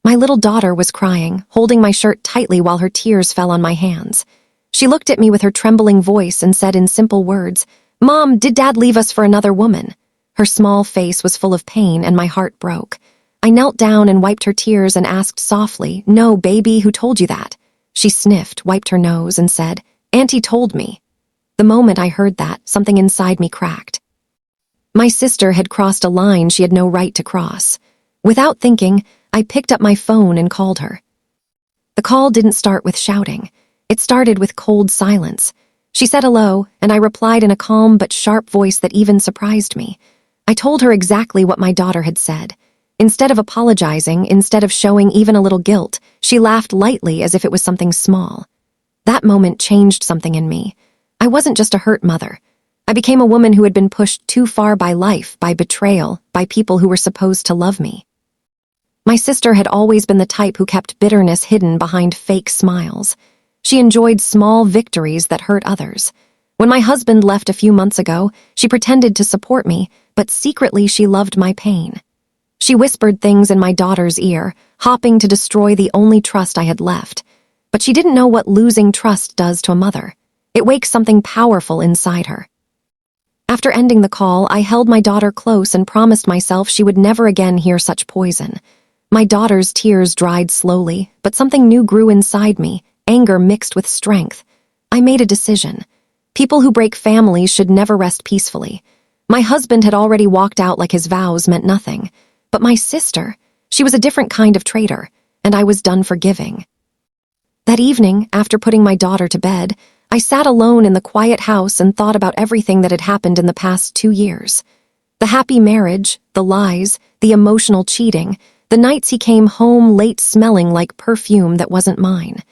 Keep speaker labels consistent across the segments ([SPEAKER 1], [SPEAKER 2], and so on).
[SPEAKER 1] My little daughter was crying, holding my shirt tightly while her tears fell on my hands. She looked at me with her trembling voice and said in simple words, "Mom, did Dad leave us for another woman?" Her small face was full of pain and my heart broke. I knelt down and wiped her tears and asked softly, "No, baby, who told you that?" She sniffed, wiped her nose, and said, "Auntie told me." The moment I heard that, something inside me cracked. My sister had crossed a line she had no right to cross. Without thinking, I picked up my phone and called her. The call didn't start with shouting. It started with cold silence. She said hello, and I replied in a calm but sharp voice that even surprised me. I told her exactly what my daughter had said. Instead of apologizing, instead of showing even a little guilt, she laughed lightly as if it was something small. That moment changed something in me. I wasn't just a hurt mother. I became a woman who had been pushed too far by life, by betrayal, by people who were supposed to love me. My sister had always been the type who kept bitterness hidden behind fake smiles. She enjoyed small victories that hurt others. When my husband left a few months ago, she pretended to support me, but secretly she loved my pain. She whispered things in my daughter's ear, hoping to destroy the only trust I had left. But she didn't know what losing trust does to a mother. It wakes something powerful inside her. After ending the call, I held my daughter close and promised myself she would never again hear such poison. My daughter's tears dried slowly, but something new grew inside me, anger mixed with strength. I made a decision. People who break families should never rest peacefully. My husband had already walked out like his vows meant nothing. But my sister, she was a different kind of traitor, and I was done forgiving. That evening, after putting my daughter to bed, I sat alone in the quiet house and thought about everything that had happened in the past 2 years. The happy marriage, the lies, the emotional cheating, the nights he came home late smelling like perfume that wasn't mine.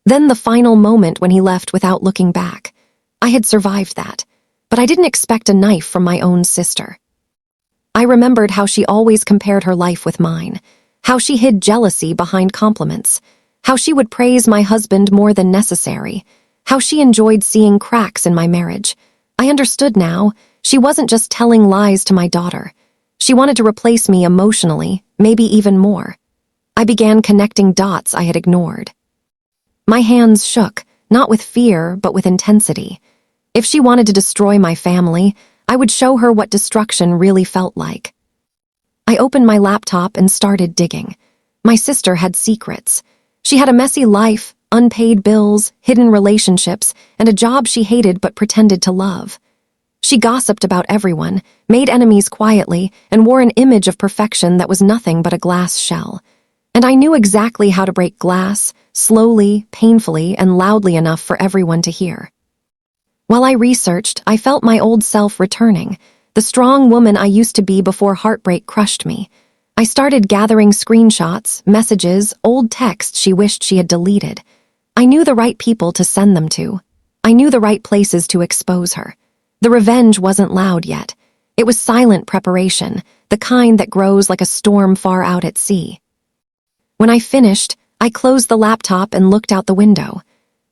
[SPEAKER 1] Then the final moment when he left without looking back. I had survived that, but I didn't expect a knife from my own sister. I remembered how she always compared her life with mine, how she hid jealousy behind compliments, how she would praise my husband more than necessary, how she enjoyed seeing cracks in my marriage. I understood now, she wasn't just telling lies to my daughter. She wanted to replace me emotionally, maybe even more. I began connecting dots I had ignored. My hands shook, not with fear, but with intensity. If she wanted to destroy my family, I would show her what destruction really felt like. I opened my laptop and started digging. My sister had secrets. She had a messy life, unpaid bills, hidden relationships, and a job she hated but pretended to love. She gossiped about everyone, made enemies quietly, and wore an image of perfection that was nothing but a glass shell. And I knew exactly how to break glass, slowly, painfully, and loudly enough for everyone to hear. While I researched, I felt my old self returning, the strong woman I used to be before heartbreak crushed me. I started gathering screenshots, messages, old texts she wished she had deleted. I knew the right people to send them to. I knew the right places to expose her. The revenge wasn't loud yet. It was silent preparation, the kind that grows like a storm far out at sea. When I finished, I closed the laptop and looked out the window.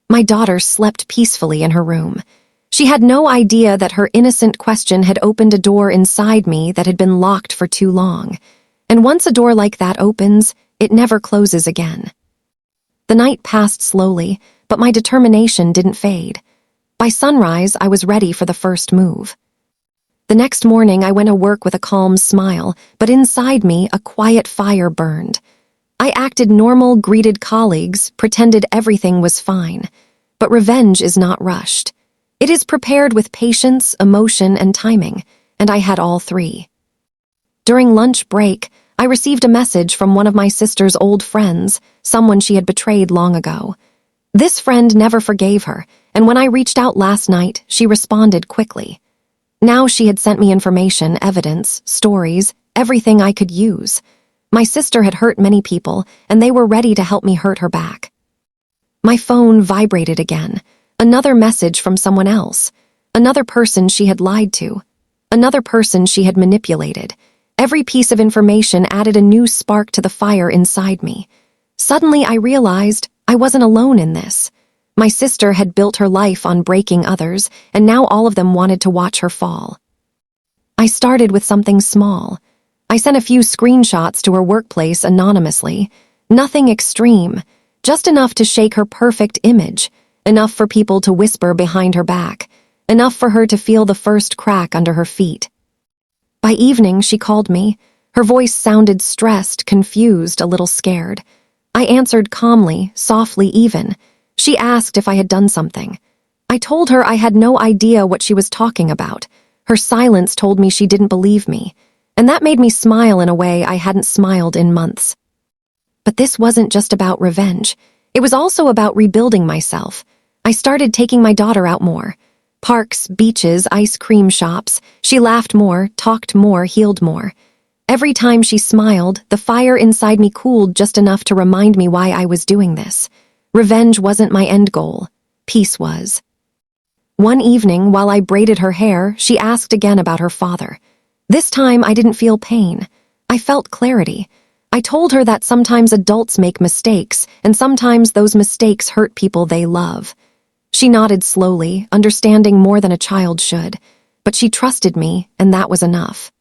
[SPEAKER 1] My daughter slept peacefully in her room. She had no idea that her innocent question had opened a door inside me that had been locked for too long. And once a door like that opens, it never closes again. The night passed slowly, but my determination didn't fade. By sunrise, I was ready for the first move. The next morning, I went to work with a calm smile, but inside me, a quiet fire burned. I acted normal, greeted colleagues, pretended everything was fine. But revenge is not rushed. It is prepared with patience, emotion, and timing, and I had all three. During lunch break, I received a message from one of my sister's old friends, someone she had betrayed long ago. This friend never forgave her, and when I reached out last night, she responded quickly. Now she had sent me information, evidence, stories, everything I could use. My sister had hurt many people, and they were ready to help me hurt her back. My phone vibrated again. Another message from someone else. Another person she had lied to. Another person she had manipulated. Every piece of information added a new spark to the fire inside me. Suddenly I realized I wasn't alone in this. My sister had built her life on breaking others, and now all of them wanted to watch her fall. I started with something small. I sent a few screenshots to her workplace anonymously. Nothing extreme, just enough to shake her perfect image, enough for people to whisper behind her back, enough for her to feel the first crack under her feet. By evening, she called me. Her voice sounded stressed, confused, a little scared. I answered calmly, softly even. She asked if I had done something. I told her I had no idea what she was talking about. Her silence told me she didn't believe me, and that made me smile in a way I hadn't smiled in months. But this wasn't just about revenge. It was also about rebuilding myself. I started taking my daughter out more. Parks, beaches, ice cream shops. She laughed more, talked more, healed more. Every time she smiled, the fire inside me cooled just enough to remind me why I was doing this. Revenge wasn't my end goal. Peace was. One evening, while I braided her hair, she asked again about her father. This time, I didn't feel pain. I felt clarity. I told her that sometimes adults make mistakes, and sometimes those mistakes hurt people they love. She nodded slowly, understanding more than a child should, but she trusted me, and that was enough.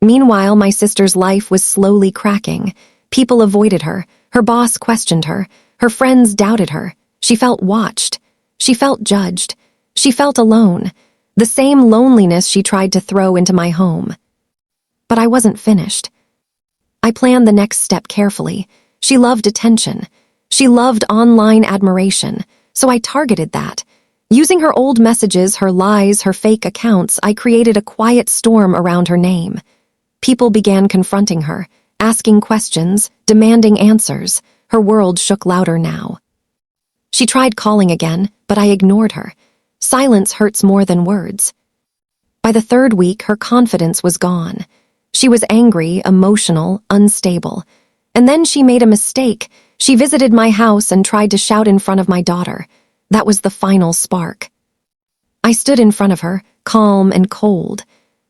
[SPEAKER 1] Meanwhile, my sister's life was slowly cracking. People avoided her. Her boss questioned her. Her friends doubted her. She felt watched. She felt judged. She felt alone. The same loneliness she tried to throw into my home. But I wasn't finished. I planned the next step carefully. She loved attention. She loved online admiration, so I targeted that. Using her old messages, her lies, her fake accounts, I created a quiet storm around her name. People began confronting her, asking questions, demanding answers. Her world shook louder now. She tried calling again, but I ignored her. Silence hurts more than words. By the third week, her confidence was gone. She was angry, emotional, unstable. And then she made a mistake. She visited my house and tried to shout in front of my daughter. That was the final spark. I stood in front of her, calm and cold.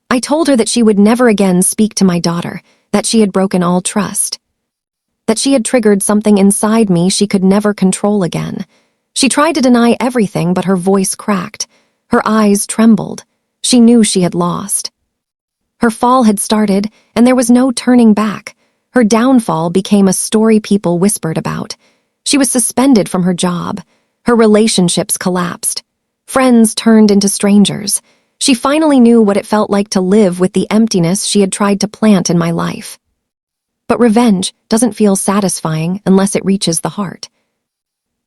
[SPEAKER 1] I told her that she would never again speak to my daughter, that she had broken all trust, that she had triggered something inside me she could never control again. She tried to deny everything, but her voice cracked. Her eyes trembled. She knew she had lost. Her fall had started, and there was no turning back. Her downfall became a story people whispered about. She was suspended from her job. Her relationships collapsed. Friends turned into strangers. She finally knew what it felt like to live with the emptiness she had tried to plant in my life. But revenge doesn't feel satisfying unless it reaches the heart.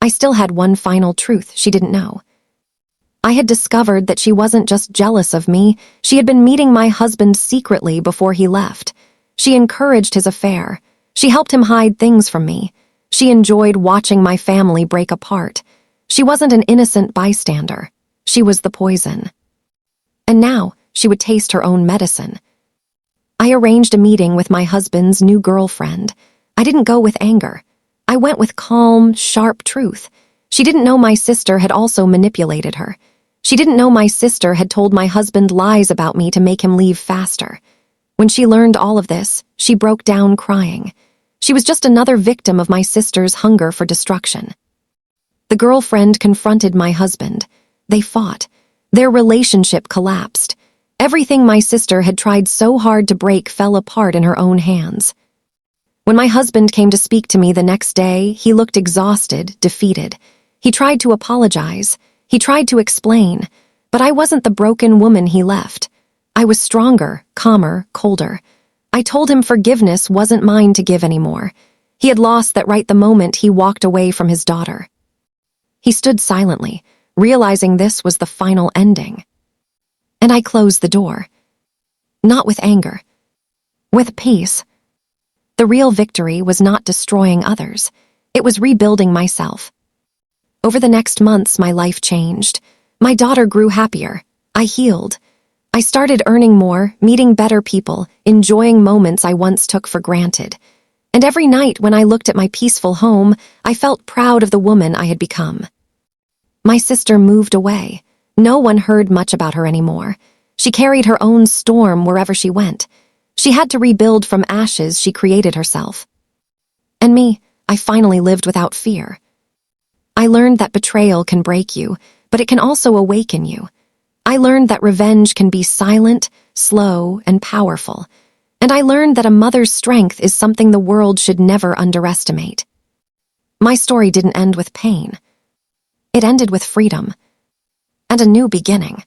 [SPEAKER 1] I still had one final truth she didn't know. I had discovered that she wasn't just jealous of me, she had been meeting my husband secretly before he left. She encouraged his affair. She helped him hide things from me. She enjoyed watching my family break apart. She wasn't an innocent bystander. She was the poison. And now, she would taste her own medicine. I arranged a meeting with my husband's new girlfriend. I didn't go with anger. I went with calm, sharp truth. She didn't know my sister had also manipulated her. She didn't know my sister had told my husband lies about me to make him leave faster. When she learned all of this, she broke down crying. She was just another victim of my sister's hunger for destruction. The girlfriend confronted my husband. They fought. Their relationship collapsed. Everything my sister had tried so hard to break fell apart in her own hands. When my husband came to speak to me the next day, he looked exhausted, defeated. He tried to apologize. He tried to explain. But I wasn't the broken woman he left. I was stronger, calmer, colder. I told him forgiveness wasn't mine to give anymore. He had lost that right the moment he walked away from his daughter. He stood silently, realizing this was the final ending. And I closed the door. Not with anger. With peace. The real victory was not destroying others. It was rebuilding myself. Over the next months, my life changed. My daughter grew happier. I healed. I started earning more, meeting better people, enjoying moments I once took for granted. And every night when I looked at my peaceful home, I felt proud of the woman I had become. My sister moved away. No one heard much about her anymore. She carried her own storm wherever she went. She had to rebuild from ashes she created herself. And me, I finally lived without fear. I learned that betrayal can break you, but it can also awaken you. I learned that revenge can be silent, slow, and powerful. and I learned that a mother's strength is something the world should never underestimate. My story didn't end with pain. It ended with freedom and a new beginning.